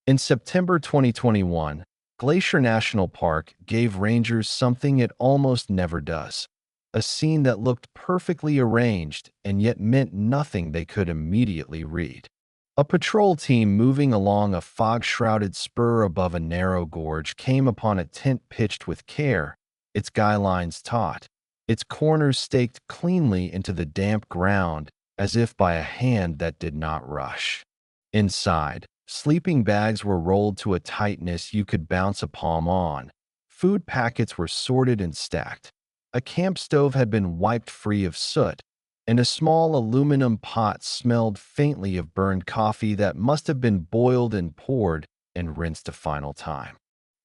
In September 2021, Glacier National Park gave rangers something it almost never does, a scene that looked perfectly arranged and yet meant nothing they could immediately read. A patrol team moving along a fog-shrouded spur above a narrow gorge came upon a tent pitched with care, its guy lines taut, its corners staked cleanly into the damp ground as if by a hand that did not rush. Inside, sleeping bags were rolled to a tightness you could bounce a palm on. Food packets were sorted and stacked. A camp stove had been wiped free of soot, and a small aluminum pot smelled faintly of burned coffee that must have been boiled and poured and rinsed a final time.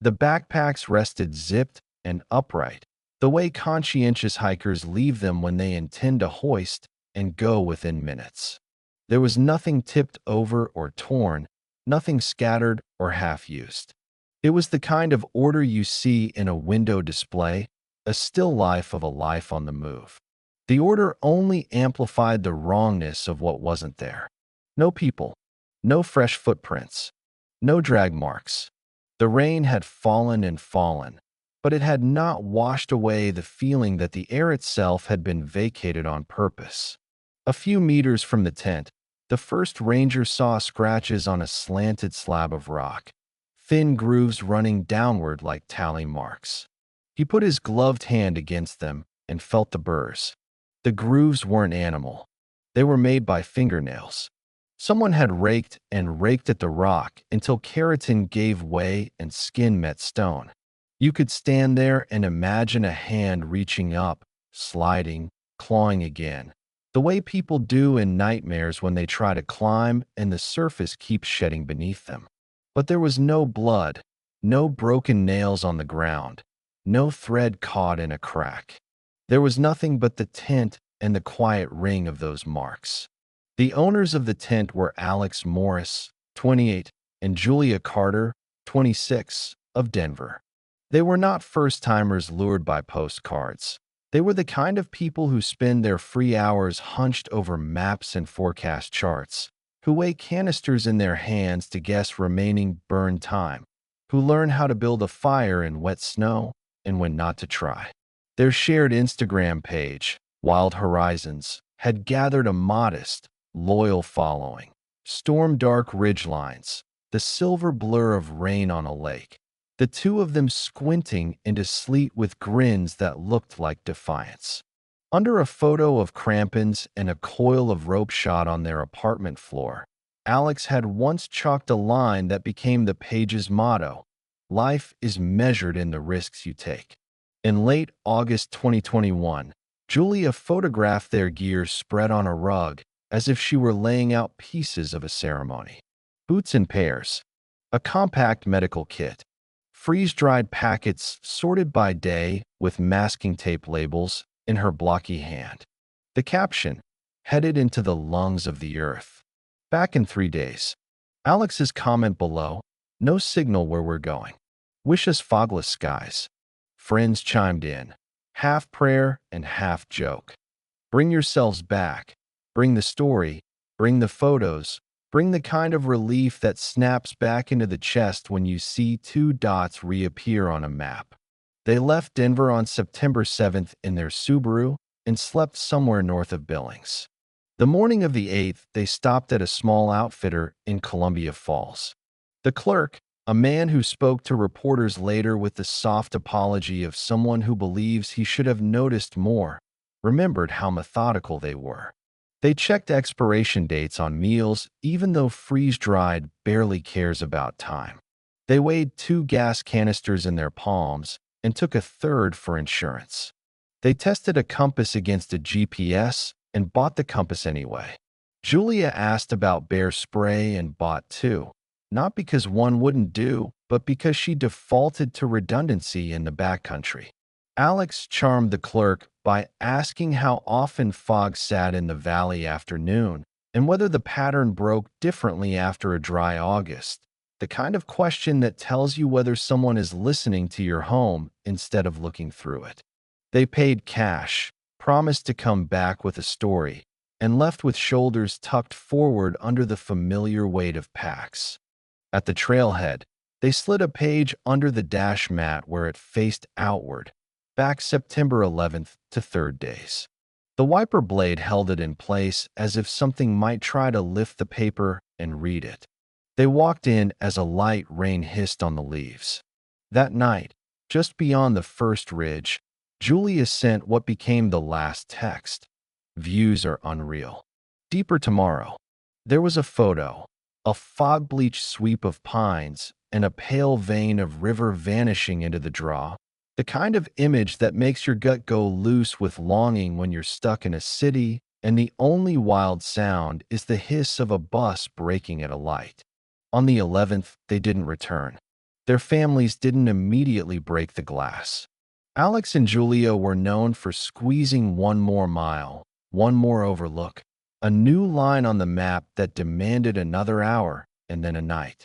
The backpacks rested zipped and upright, the way conscientious hikers leave them when they intend to hoist and go within minutes. There was nothing tipped over or torn, nothing scattered or half-used. It was the kind of order you see in a window display, a still life of a life on the move. The order only amplified the wrongness of what wasn't there. No people, no fresh footprints, no drag marks. The rain had fallen and fallen, but it had not washed away the feeling that the air itself had been vacated on purpose. A few meters from the tent, the first ranger saw scratches on a slanted slab of rock, thin grooves running downward like tally marks. He put his gloved hand against them and felt the burrs. The grooves weren't animal. They were made by fingernails. Someone had raked and raked at the rock until keratin gave way and skin met stone. You could stand there and imagine a hand reaching up, sliding, clawing again, the way people do in nightmares when they try to climb and the surface keeps shedding beneath them. But there was no blood, no broken nails on the ground, no thread caught in a crack. There was nothing but the tent and the quiet ring of those marks. The owners of the tent were Alex Morris, 28, and Julia Carter, 26, of Denver. They were not first-timers lured by postcards. They were the kind of people who spend their free hours hunched over maps and forecast charts, who weigh canisters in their hands to guess remaining burn time, who learn how to build a fire in wet snow and when not to try. Their shared Instagram page, Wild Horizons, had gathered a modest, loyal following. Storm-dark ridgelines, the silver blur of rain on a lake, the two of them squinting into sleet with grins that looked like defiance. Under a photo of crampons and a coil of rope shot on their apartment floor, Alex had once chalked a line that became the page's motto: "Life is measured in the risks you take." In late August 2021, Julia photographed their gear spread on a rug as if she were laying out pieces of a ceremony. Boots in pairs, a compact medical kit, freeze-dried packets sorted by day with masking tape labels in her blocky hand. The caption, "Headed into the lungs of the earth. Back in 3 days." Alex's comment below, "No signal where we're going. Wish us fogless skies." Friends chimed in, half prayer and half joke. Bring yourselves back. Bring the story. Bring the photos. Bring the kind of relief that snaps back into the chest when you see 2 dots reappear on a map. They left Denver on September 7th in their Subaru and slept somewhere north of Billings. The morning of the 8th, they stopped at a small outfitter in Columbia Falls. The clerk, a man who spoke to reporters later with the soft apology of someone who believes he should have noticed more, remembered how methodical they were. They checked expiration dates on meals even though freeze-dried barely cares about time. They weighed 2 gas canisters in their palms and took a third for insurance. They tested a compass against a GPS and bought the compass anyway. Julia asked about bear spray and bought 2. Not because one wouldn't do, but because she defaulted to redundancy in the backcountry. Alex charmed the clerk by asking how often fog sat in the valley after noon and whether the pattern broke differently after a dry August, the kind of question that tells you whether someone is listening to your home instead of looking through it. They paid cash, promised to come back with a story, and left with shoulders tucked forward under the familiar weight of packs. At the trailhead, they slid a page under the dash mat where it faced outward, back September 11th to 3rd days. The wiper blade held it in place as if something might try to lift the paper and read it. They walked in as a light rain hissed on the leaves. That night, just beyond the first ridge, Julia sent what became the last text. Views are unreal. Deeper tomorrow. There was a photo, a fog-bleached sweep of pines and a pale vein of river vanishing into the draw, the kind of image that makes your gut go loose with longing when you're stuck in a city and the only wild sound is the hiss of a bus braking at a light. On the 11th, they didn't return. Their families didn't immediately break the glass. Alex and Julia were known for squeezing one more mile, one more overlook, a new line on the map that demanded another hour and then a night.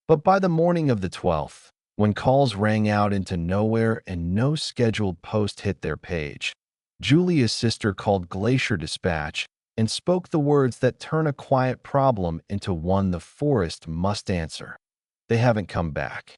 But by the morning of the 12th, when calls rang out into nowhere and no scheduled post hit their page, Julia's sister called Glacier Dispatch and spoke the words that turn a quiet problem into one the forest must answer. They haven't come back.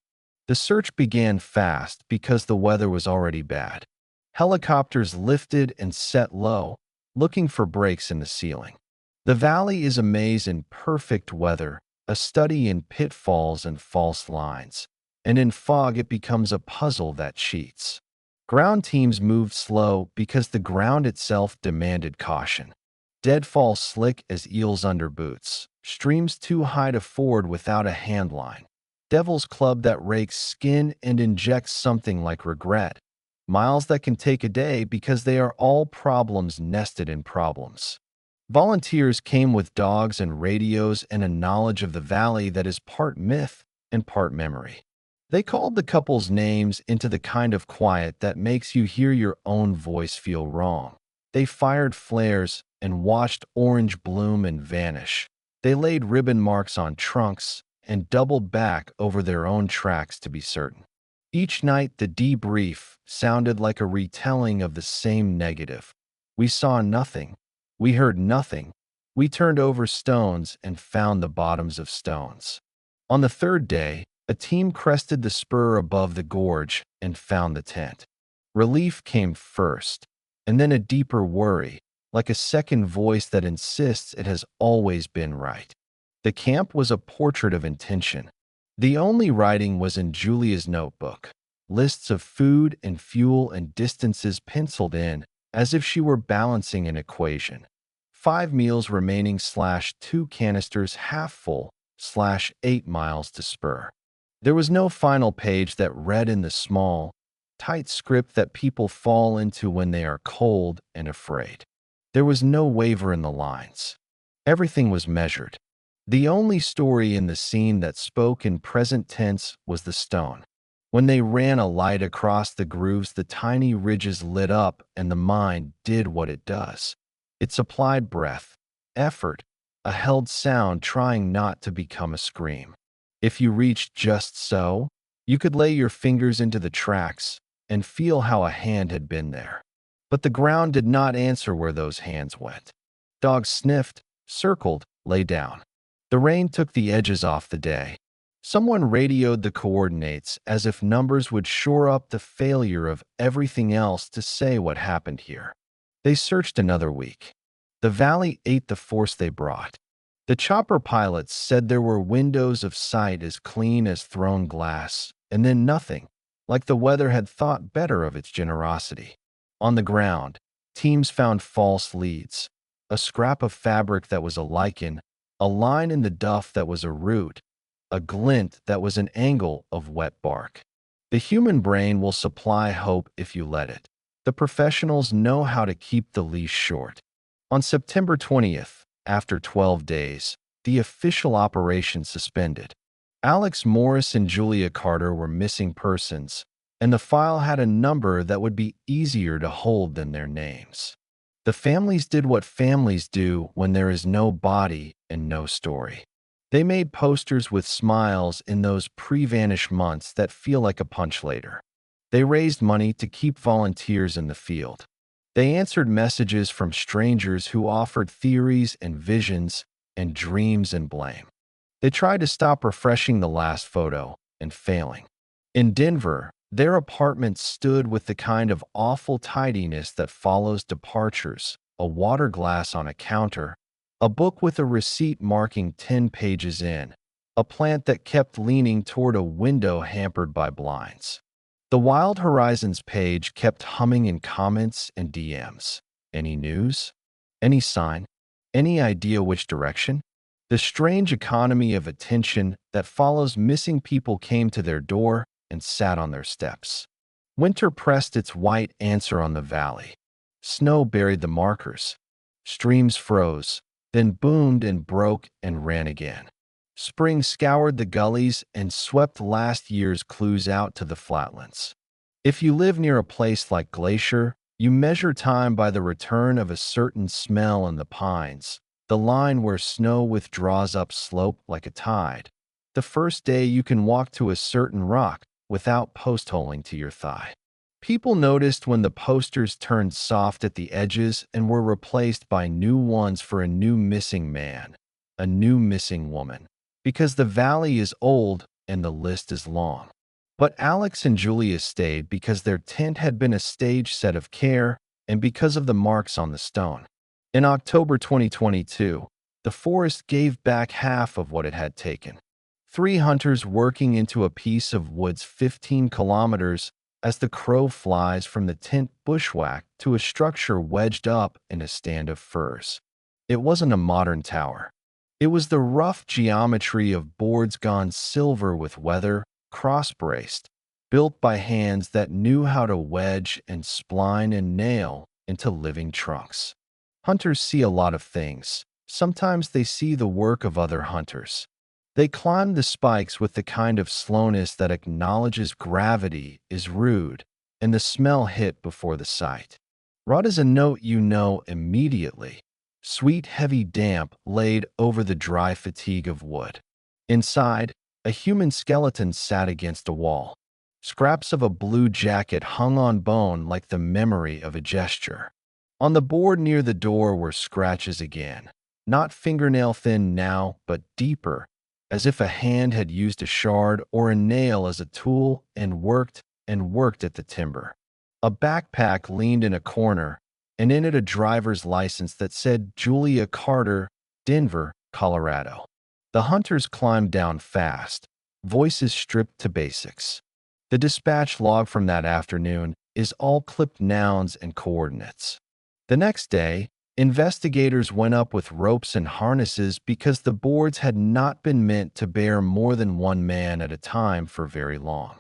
The search began fast because the weather was already bad. Helicopters lifted and set low, looking for breaks in the ceiling. The valley is a maze in perfect weather, a study in pitfalls and false lines, and in fog it becomes a puzzle that cheats. Ground teams moved slow because the ground itself demanded caution. Deadfall slick as eels under boots, streams too high to ford without a handline. Devil's club that rakes skin and injects something like regret. Miles that can take a day because they are all problems nested in problems. Volunteers came with dogs and radios and a knowledge of the valley that is part myth and part memory. They called the couple's names into the kind of quiet that makes you hear your own voice feel wrong. They fired flares and watched orange bloom and vanish. They laid ribbon marks on trunks and doubled back over their own tracks to be certain. Each night, the debrief sounded like a retelling of the same negative. We saw nothing. We heard nothing. We turned over stones and found the bottoms of stones. On the 3rd day, a team crested the spur above the gorge and found the tent. Relief came first, and then a deeper worry, like a second voice that insists it has always been right. The camp was a portrait of intention. The only writing was in Julia's notebook, lists of food and fuel and distances penciled in as if she were balancing an equation. 5 meals remaining / 2 canisters half full / 8 miles to spur. There was no final page that read in the small, tight script that people fall into when they are cold and afraid. There was no waver in the lines. Everything was measured. The only story in the scene that spoke in present tense was the stone. When they ran a light across the grooves, the tiny ridges lit up and the mind did what it does. It supplied breath, effort, a held sound trying not to become a scream. If you reached just so, you could lay your fingers into the tracks and feel how a hand had been there. But the ground did not answer where those hands went. Dogs sniffed, circled, lay down. The rain took the edges off the day. Someone radioed the coordinates as if numbers would shore up the failure of everything else to say what happened here. They searched another week. The valley ate the force they brought. The chopper pilots said there were windows of sight as clean as thrown glass, and then nothing, like the weather had thought better of its generosity. On the ground, teams found false leads, a scrap of fabric that was a lichen, a line in the duff that was a root, a glint that was an angle of wet bark. The human brain will supply hope if you let it. The professionals know how to keep the leash short. On September 20th, after 12 days, the official operation suspended. Alex Morris and Julia Carter were missing persons, and the file had a number that would be easier to hold than their names. The families did what families do when there is no body and no story. They made posters with smiles in those pre-vanish months that feel like a punch later. They raised money to keep volunteers in the field. They answered messages from strangers who offered theories and visions and dreams and blame. They tried to stop refreshing the last photo and failing. In Denver, their apartment stood with the kind of awful tidiness that follows departures: a water glass on a counter, a book with a receipt marking 10 pages in, a plant that kept leaning toward a window hampered by blinds. The Wild Horizons page kept humming in comments and DMs. Any news? Any sign? Any idea which direction? The strange economy of attention that follows missing people came to their door and sat on their steps. Winter pressed its white answer on the valley. Snow buried the markers. Streams froze, then boomed and broke and ran again. Spring scoured the gullies and swept last year's clues out to the flatlands. If you live near a place like Glacier, you measure time by the return of a certain smell in the pines, the line where snow withdraws up slope like a tide. The first day you can walk to a certain rock without post-holing to your thigh. People noticed when the posters turned soft at the edges and were replaced by new ones for a new missing man, a new missing woman, because the valley is old and the list is long. But Alex and Julia stayed because their tent had been a stage set of care and because of the marks on the stone. In October 2022, the forest gave back half of what it had taken. 3 hunters working into a piece of woods 15 kilometers as the crow flies from the tent bushwhacked to a structure wedged up in a stand of firs. It wasn't a modern tower. It was the rough geometry of boards gone silver with weather, cross-braced, built by hands that knew how to wedge and spline and nail into living trunks. Hunters see a lot of things. Sometimes they see the work of other hunters. They climb the spikes with the kind of slowness that acknowledges gravity is rude and the smell hit before the sight. Rot is a note you know immediately. Sweet, heavy damp laid over the dry fatigue of wood. Inside, a human skeleton sat against a wall. Scraps of a blue jacket hung on bone like the memory of a gesture. On the board near the door were scratches again, not fingernail thin now, but deeper, as if a hand had used a shard or a nail as a tool and worked at the timber. A backpack leaned in a corner, and in it a driver's license that said Julia Carter, Denver, Colorado. The hunters climbed down fast, voices stripped to basics. The dispatch log from that afternoon is all clipped nouns and coordinates. The next day, investigators went up with ropes and harnesses because the boards had not been meant to bear more than one man at a time for very long.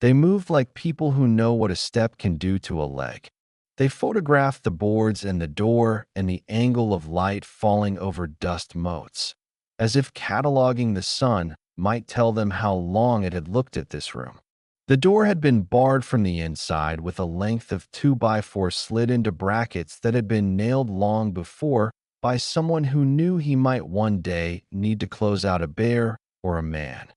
They moved like people who know what a step can do to a leg. They photographed the boards and the door and the angle of light falling over dust motes, as if cataloging the sun might tell them how long it had looked at this room. The door had been barred from the inside with a length of 2x4 slid into brackets that had been nailed long before by someone who knew he might one day need to close out a bear or a man.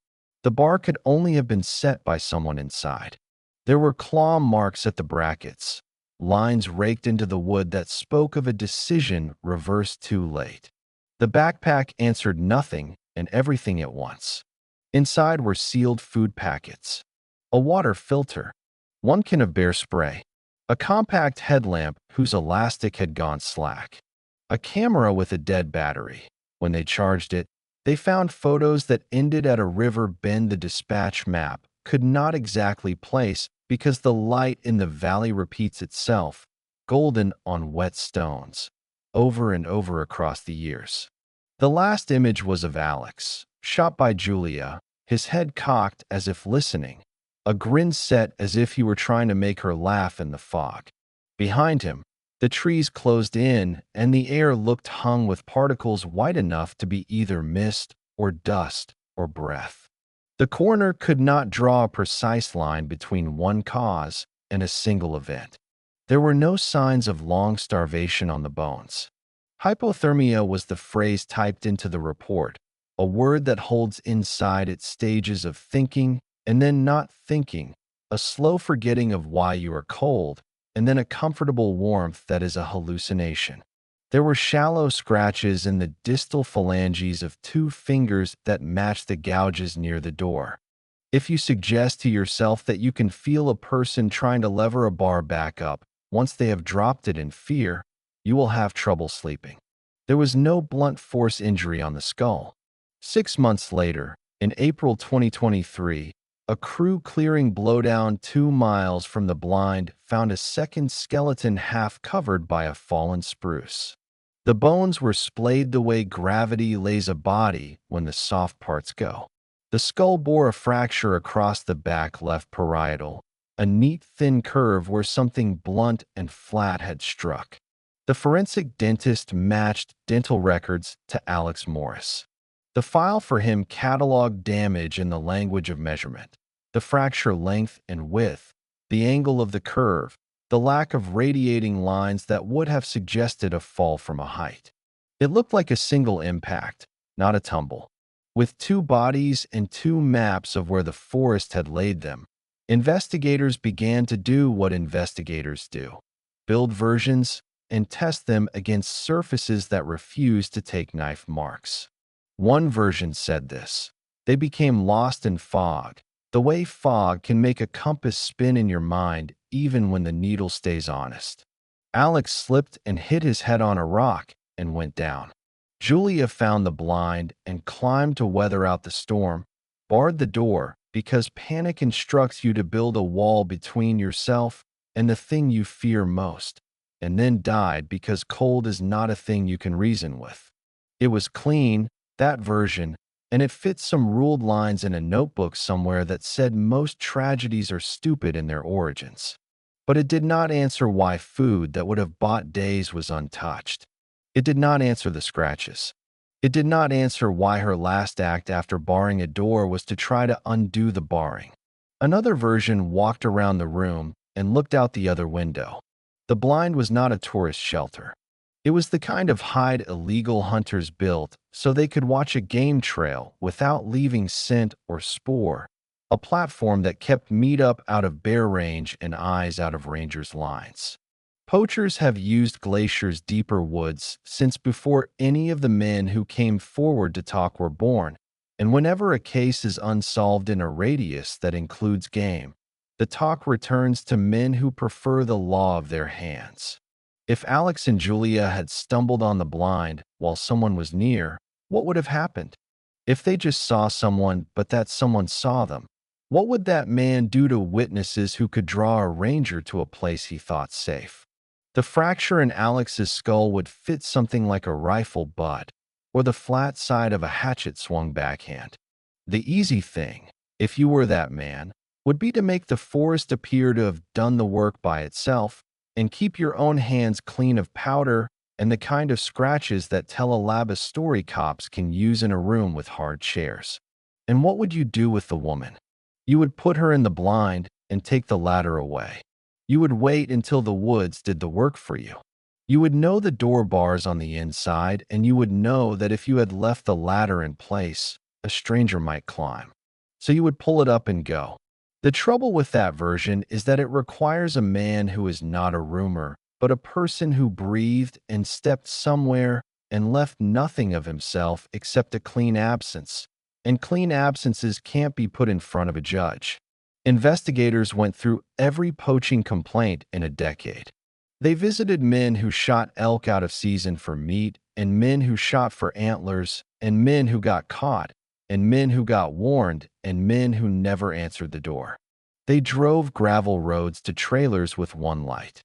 The bar could only have been set by someone inside. There were claw marks at the brackets, lines raked into the wood that spoke of a decision reversed too late. The backpack answered nothing and everything at once. Inside were sealed food packets, a water filter, 1 can of bear spray, a compact headlamp whose elastic had gone slack, a camera with a dead battery. When they charged it, they found photos that ended at a river bend the dispatch map could not exactly place because the light in the valley repeats itself, golden on wet stones, over and over across the years. The last image was of Alex, shot by Julia, his head cocked as if listening, a grin set as if he were trying to make her laugh in the fog. Behind him, the trees closed in and the air looked hung with particles white enough to be either mist or dust or breath. The coroner could not draw a precise line between one cause and a single event. There were no signs of long starvation on the bones. Hypothermia was the phrase typed into the report, a word that holds inside it stages of thinking and then not thinking, a slow forgetting of why you are cold, and then a comfortable warmth that is a hallucination. There were shallow scratches in the distal phalanges of 2 fingers that matched the gouges near the door. If you suggest to yourself that you can feel a person trying to lever a bar back up once they have dropped it in fear, you will have trouble sleeping. There was no blunt force injury on the skull. 6 months later, in April 2023, a crew clearing blowdown 2 miles from the blind found a second skeleton half covered by a fallen spruce. The bones were splayed the way gravity lays a body when the soft parts go. The skull bore a fracture across the back left parietal, a neat thin curve where something blunt and flat had struck. The forensic dentist matched dental records to Alex Morris. The file for him cataloged damage in the language of measurement, the fracture length and width, the angle of the curve, the lack of radiating lines that would have suggested a fall from a height. It looked like a single impact, not a tumble. With 2 bodies and 2 maps of where the forest had laid them, investigators began to do what investigators do: build versions and test them against surfaces that refused to take knife marks. One version said this: they became lost in fog, the way fog can make a compass spin in your mind even when the needle stays honest. Alex slipped and hit his head on a rock and went down. Julia found the blind and climbed to weather out the storm, barred the door because panic instructs you to build a wall between yourself and the thing you fear most, and then died because cold is not a thing you can reason with. It was clean, that version, and it fit some ruled lines in a notebook somewhere that said most tragedies are stupid in their origins. But it did not answer why food that would have bought days was untouched. It did not answer the scratches. It did not answer why her last act after barring a door was to try to undo the barring. Another version walked around the room and looked out the other window. The blind was not a tourist shelter. It was the kind of hide illegal hunters built so they could watch a game trail without leaving scent or spoor, a platform that kept meat up out of bear range and eyes out of rangers' lines. Poachers have used Glacier's deeper woods since before any of the men who came forward to talk were born, and whenever a case is unsolved in a radius that includes game, the talk returns to men who prefer the law of their hands. If Alex and Julia had stumbled on the blind while someone was near, what would have happened? If they just saw someone but that someone saw them, what would that man do to witnesses who could draw a ranger to a place he thought safe? The fracture in Alex's skull would fit something like a rifle butt or the flat side of a hatchet swung backhand. The easy thing, if you were that man, would be to make the forest appear to have done the work by itself and keep your own hands clean of powder and the kind of scratches that Telelabas story cops can use in a room with hard chairs. And what would you do with the woman? You would put her in the blind and take the ladder away. You would wait until the woods did the work for you. You would know the door bars on the inside, and you would know that if you had left the ladder in place, a stranger might climb. So you would pull it up and go. The trouble with that version is that it requires a man who is not a rumor, but a person who breathed and stepped somewhere and left nothing of himself except a clean absence. And clean absences can't be put in front of a judge. Investigators went through every poaching complaint in a decade. They visited men who shot elk out of season for meat, and men who shot for antlers, and men who got caught, and men who got warned, and men who never answered the door. They drove gravel roads to trailers with one light.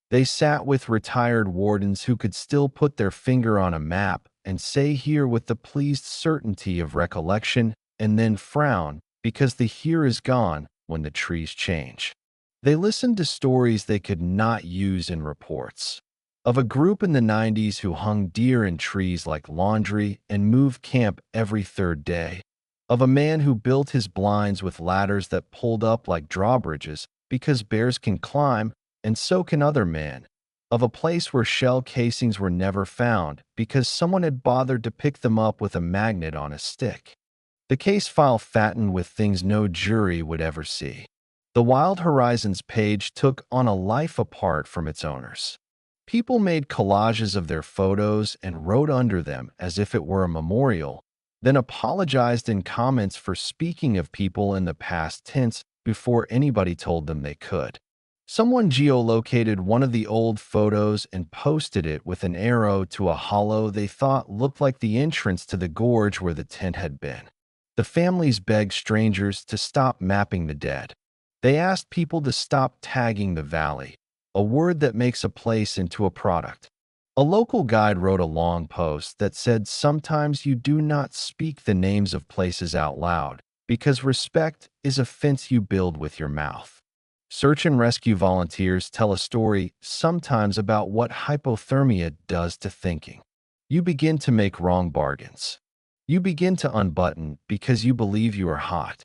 They sat with retired wardens who could still put their finger on a map and say here with the pleased certainty of recollection, and then frown because the here is gone when the trees change. They listened to stories they could not use in reports. Of a group in the 90s who hung deer in trees like laundry and moved camp every third day. Of a man who built his blinds with ladders that pulled up like drawbridges because bears can climb, and so can other men. Of a place where shell casings were never found because someone had bothered to pick them up with a magnet on a stick. The case file fattened with things no jury would ever see. The Wild Horizons page took on a life apart from its owners. People made collages of their photos and wrote under them as if it were a memorial, then apologized in comments for speaking of people in the past tense before anybody told them they could. Someone geolocated one of the old photos and posted it with an arrow to a hollow they thought looked like the entrance to the gorge where the tent had been. The families begged strangers to stop mapping the dead. They asked people to stop tagging the valley, a word that makes a place into a product. A local guide wrote a long post that said sometimes you do not speak the names of places out loud because respect is a fence you build with your mouth. Search and rescue volunteers tell a story sometimes about what hypothermia does to thinking. You begin to make wrong bargains. You begin to unbutton because you believe you are hot.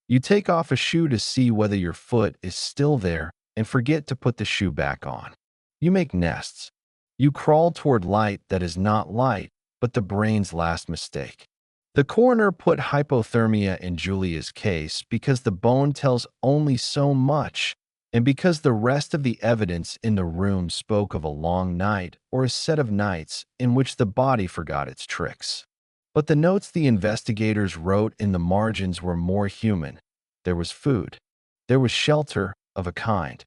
You take off a shoe to see whether your foot is still there and forget to put the shoe back on. You make nests. You crawl toward light that is not light, but the brain's last mistake. The coroner put hypothermia in Julia's case because the bone tells only so much, and because the rest of the evidence in the room spoke of a long night or a set of nights in which the body forgot its tricks. But the notes the investigators wrote in the margins were more human. There was food. There was shelter of a kind.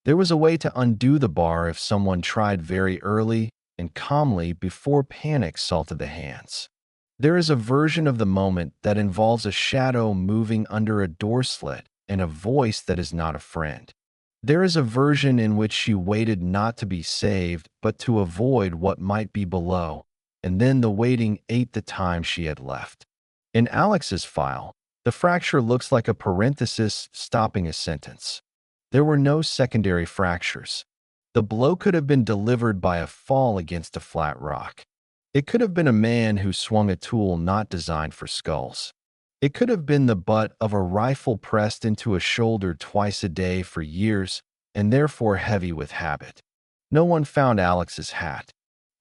There was a way to undo the bar if someone tried very early and calmly before panic salted the hands. There is a version of the moment that involves a shadow moving under a door slit and a voice that is not a friend. There is a version in which she waited not to be saved, but to avoid what might be below, and then the waiting ate the time she had left. In Alex's file, the fracture looks like a parenthesis stopping a sentence. There were no secondary fractures. The blow could have been delivered by a fall against a flat rock. It could have been a man who swung a tool not designed for skulls. It could have been the butt of a rifle pressed into a shoulder twice a day for years and therefore heavy with habit. No one found Alex's hat.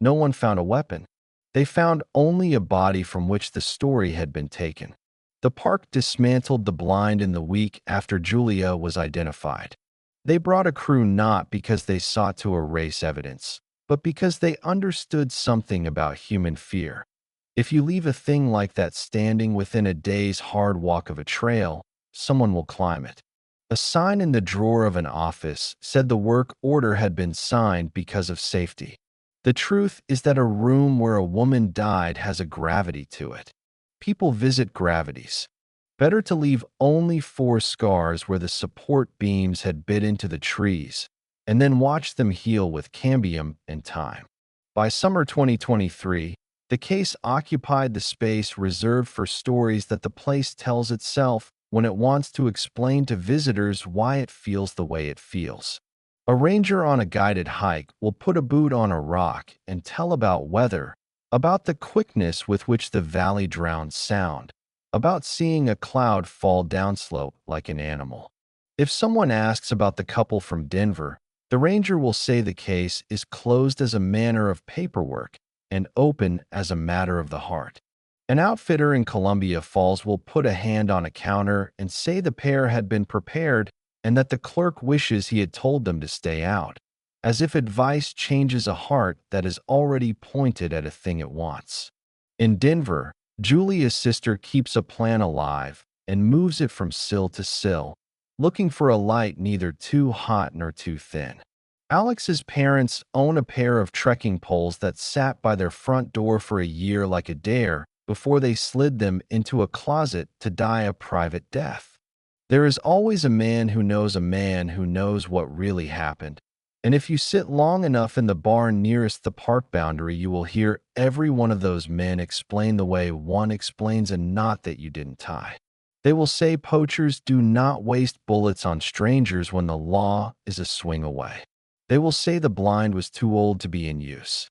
No one found a weapon. They found only a body from which the story had been taken. The park dismantled the blind in the week after Julia was identified. They brought a crew not because they sought to erase evidence, but because they understood something about human fear. If you leave a thing like that standing within a day's hard walk of a trail, someone will climb it. A sign in the drawer of an office said the work order had been signed because of safety. The truth is that a room where a woman died has a gravity to it. People visit gravities. Better to leave only 4 scars where the support beams had bit into the trees, and then watch them heal with cambium and time. By summer 2023, the case occupied the space reserved for stories that the place tells itself when it wants to explain to visitors why it feels the way it feels. A ranger on a guided hike will put a boot on a rock and tell about weather, about the quickness with which the valley drowns sound, about seeing a cloud fall downslope like an animal. If someone asks about the couple from Denver, the ranger will say the case is closed as a matter of paperwork and open as a matter of the heart. An outfitter in Columbia Falls will put a hand on a counter and say the pair had been prepared and that the clerk wishes he had told them to stay out, as if advice changes a heart that is already pointed at a thing it wants. In Denver, Julia's sister keeps a plan alive and moves it from sill to sill, looking for a light neither too hot nor too thin. Alex's parents own a pair of trekking poles that sat by their front door for a year like a dare before they slid them into a closet to die a private death. There is always a man who knows what really happened, and if you sit long enough in the barn nearest the park boundary, you will hear every one of those men explain the way one explains a knot that you didn't tie. They will say poachers do not waste bullets on strangers when the law is a swing away. They will say the blind was too old to be in use,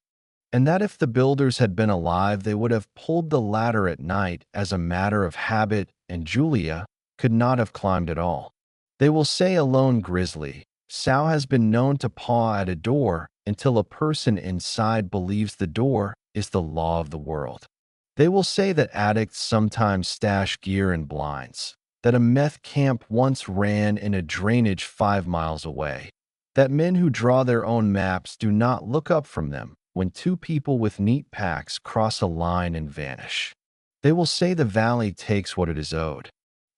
and that if the builders had been alive, they would have pulled the ladder at night as a matter of habit, and Julia could not have climbed at all. They will say a lone grizzly sow has been known to paw at a door until a person inside believes the door is the law of the world. They will say that addicts sometimes stash gear in blinds, that a meth camp once ran in a drainage 5 miles away, that men who draw their own maps do not look up from them when two people with neat packs cross a line and vanish. They will say the valley takes what it is owed.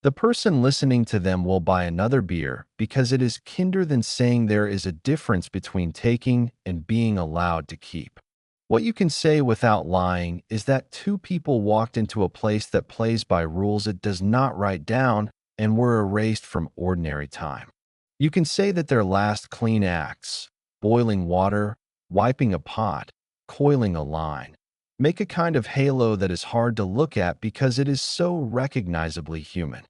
The person listening to them will buy another beer because it is kinder than saying there is a difference between taking and being allowed to keep. What you can say without lying is that two people walked into a place that plays by rules it does not write down and were erased from ordinary time. You can say that their last clean acts, boiling water, wiping a pot, coiling a line, make a kind of halo that is hard to look at because it is so recognizably human.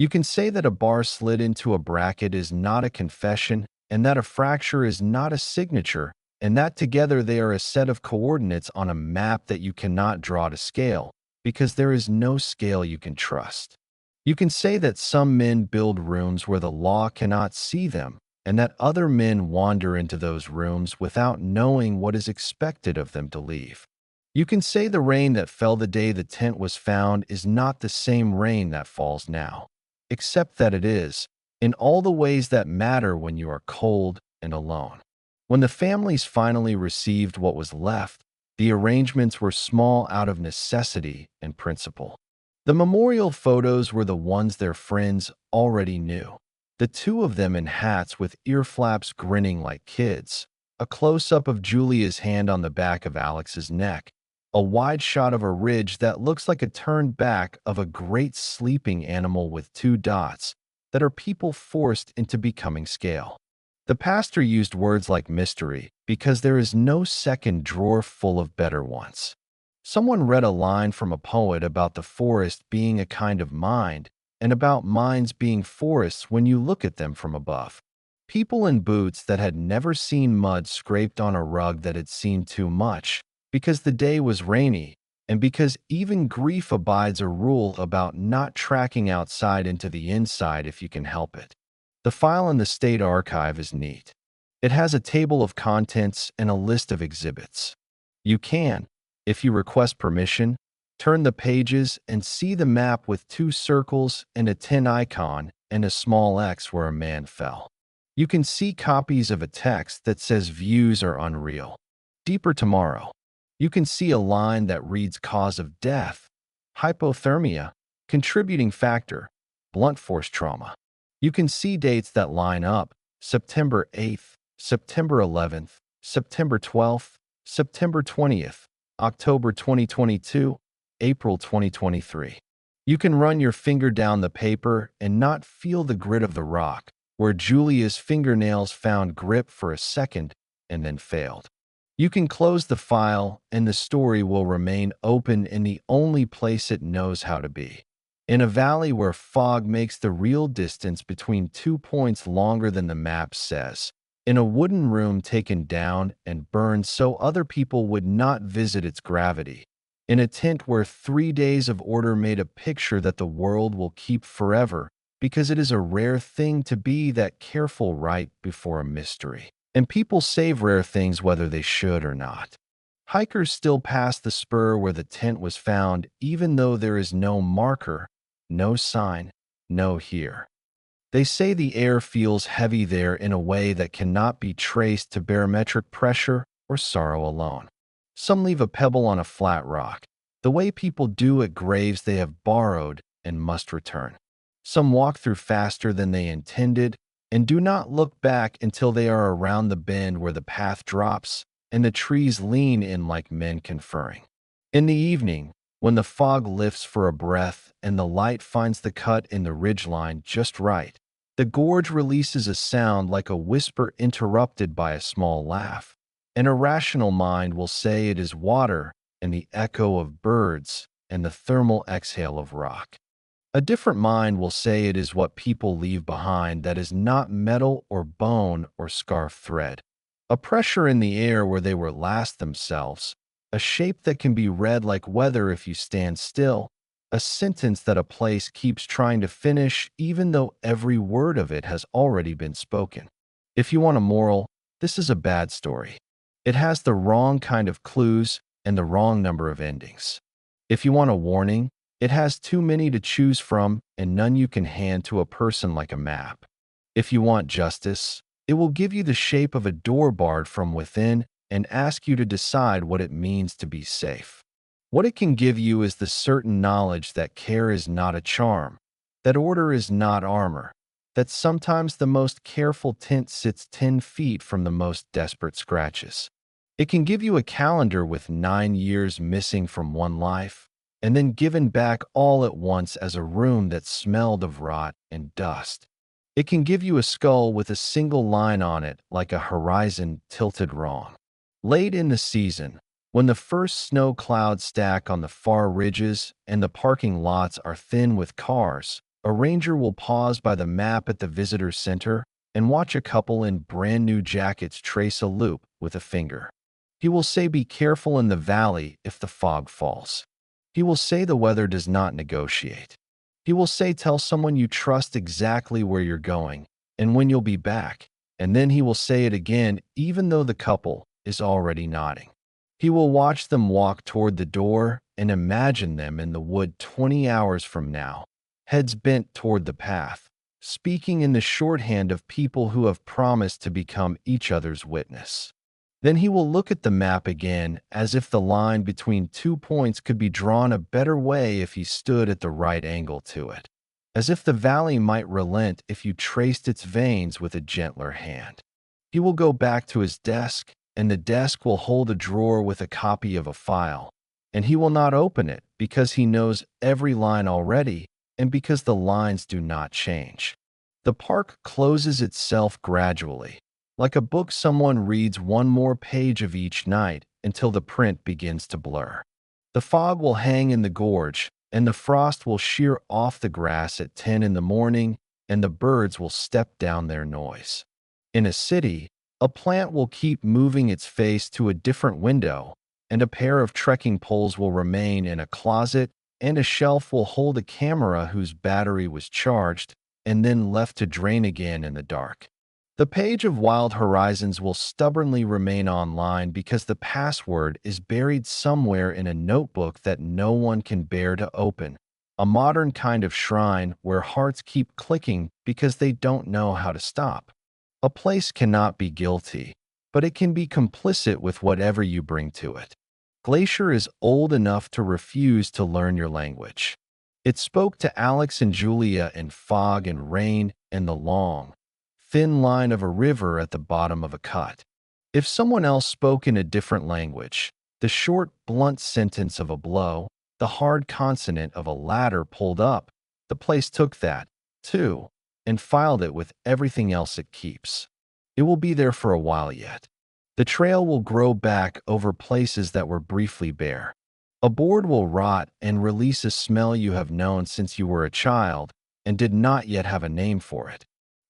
You can say that a bar slid into a bracket is not a confession, and that a fracture is not a signature, and that together they are a set of coordinates on a map that you cannot draw to scale, because there is no scale you can trust. You can say that some men build rooms where the law cannot see them, and that other men wander into those rooms without knowing what is expected of them to leave. You can say the rain that fell the day the tent was found is not the same rain that falls now, except that it is, in all the ways that matter when you are cold and alone. When the families finally received what was left, the arrangements were small out of necessity and principle. The memorial photos were the ones their friends already knew. The two of them in hats with ear flaps grinning like kids, a close-up of Julia's hand on the back of Alex's neck, a wide shot of a ridge that looks like a turned back of a great sleeping animal with two dots that are people forced into becoming scale. The pastor used words like mystery because there is no second drawer full of better ones. Someone read a line from a poet about the forest being a kind of mind and about minds being forests when you look at them from above. People in boots that had never seen mud scraped on a rug that had seen too much because the day was rainy and because even grief abides a rule about not tracking outside into the inside if you can help it. The file in the State Archive is neat. It has a table of contents and a list of exhibits. You can, if you request permission, turn the pages and see the map with two circles and a tin icon and a small X where a man fell. You can see copies of a text that says views are unreal. Deeper tomorrow. You can see a line that reads cause of death, hypothermia, contributing factor, blunt force trauma. You can see dates that line up, September 8th, September 11th, September 12th, September 20th, October 2022, April 2023. You can run your finger down the paper and not feel the grit of the rock, where Julia's fingernails found grip for a second and then failed. You can close the file and the story will remain open in the only place it knows how to be. In a valley where fog makes the real distance between 2 points longer than the map says. In a wooden room taken down and burned so other people would not visit its gravity. In a tent where 3 days of order made a picture that the world will keep forever because it is a rare thing to be that careful right before a mystery. And people save rare things whether they should or not. Hikers still pass the spur where the tent was found even though there is no marker, no sign, no here. They say the air feels heavy there in a way that cannot be traced to barometric pressure or sorrow alone. Some leave a pebble on a flat rock, the way people do at graves they have borrowed and must return. Some walk through faster than they intended and do not look back until they are around the bend where the path drops and the trees lean in like men conferring. In the evening, when the fog lifts for a breath and the light finds the cut in the ridgeline just right, the gorge releases a sound like a whisper interrupted by a small laugh. An irrational mind will say it is water and the echo of birds and the thermal exhale of rock. A different mind will say it is what people leave behind that is not metal or bone or scarf thread. A pressure in the air where they were last themselves, a shape that can be read like weather if you stand still, a sentence that a place keeps trying to finish even though every word of it has already been spoken. If you want a moral, this is a bad story. It has the wrong kind of clues and the wrong number of endings. If you want a warning, it has too many to choose from and none you can hand to a person like a map. If you want justice, It will give you the shape of a door barred from within and ask you to decide what it means to be safe. What it can give you is the certain knowledge that care is not a charm, that order is not armor, that sometimes the most careful tint sits 10 feet from the most desperate scratches. It can give you a calendar with 9 years missing from one life, and then given back all at once as a room that smelled of rot and dust. It can give you a skull with a single line on it like a horizon tilted wrong. Late in the season, when the first snow clouds stack on the far ridges and the parking lots are thin with cars, a ranger will pause by the map at the visitor center and watch a couple in brand new jackets trace a loop with a finger. He will say, "Be careful in the valley if the fog falls." He will say the weather does not negotiate. He will say, "Tell someone you trust exactly where you're going and when you'll be back." And then he will say it again, even though the couple is already nodding. He will watch them walk toward the door and imagine them in the wood 20 hours from now, heads bent toward the path, speaking in the shorthand of people who have promised to become each other's witness. Then he will look at the map again as if the line between 2 points could be drawn a better way if he stood at the right angle to it, as if the valley might relent if you traced its veins with a gentler hand. He will go back to his desk, and the desk will hold a drawer with a copy of a file, and he will not open it because he knows every line already and because the lines do not change. The park closes itself gradually, like a book someone reads one more page of each night until the print begins to blur. The fog will hang in the gorge, and the frost will shear off the grass at 10 in the morning, and the birds will step down their noise. In a city, a plant will keep moving its face to a different window, and a pair of trekking poles will remain in a closet, and a shelf will hold a camera whose battery was charged and then left to drain again in the dark. The page of Wild Horizons will stubbornly remain online because the password is buried somewhere in a notebook that no one can bear to open, a modern kind of shrine where hearts keep clicking because they don't know how to stop. A place cannot be guilty, but it can be complicit with whatever you bring to it. Glacier is old enough to refuse to learn your language. It spoke to Alex and Julia in fog and rain and the long, thin line of a river at the bottom of a cut. If someone else spoke in a different language, the short, blunt sentence of a blow, the hard consonant of a ladder pulled up, the place took that, too, and filed it with everything else it keeps. It will be there for a while yet. The trail will grow back over places that were briefly bare. A board will rot and release a smell you have known since you were a child and did not yet have a name for it.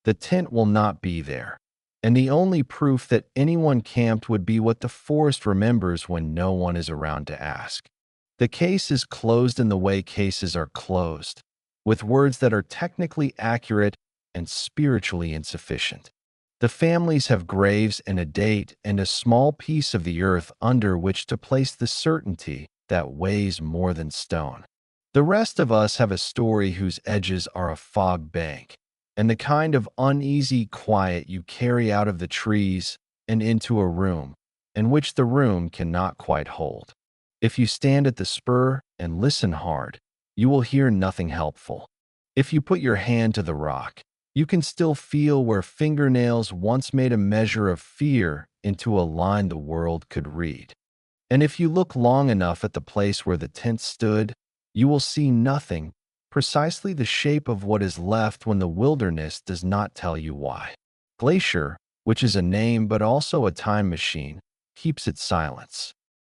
The tent will not be there, and the only proof that anyone camped would be what the forest remembers when no one is around to ask. The case is closed in the way cases are closed, with words that are technically accurate and spiritually insufficient. The families have graves and a date and a small piece of the earth under which to place the certainty that weighs more than stone. The rest of us have a story whose edges are a fog bank, and the kind of uneasy quiet you carry out of the trees and into a room, and which the room cannot quite hold. If you stand at the spur and listen hard, you will hear nothing helpful. If you put your hand to the rock, you can still feel where fingernails once made a measure of fear into a line the world could read. And if you look long enough at the place where the tent stood, you will see nothing, precisely the shape of what is left when the wilderness does not tell you why. Glacier, which is a name but also a time machine, keeps its silence.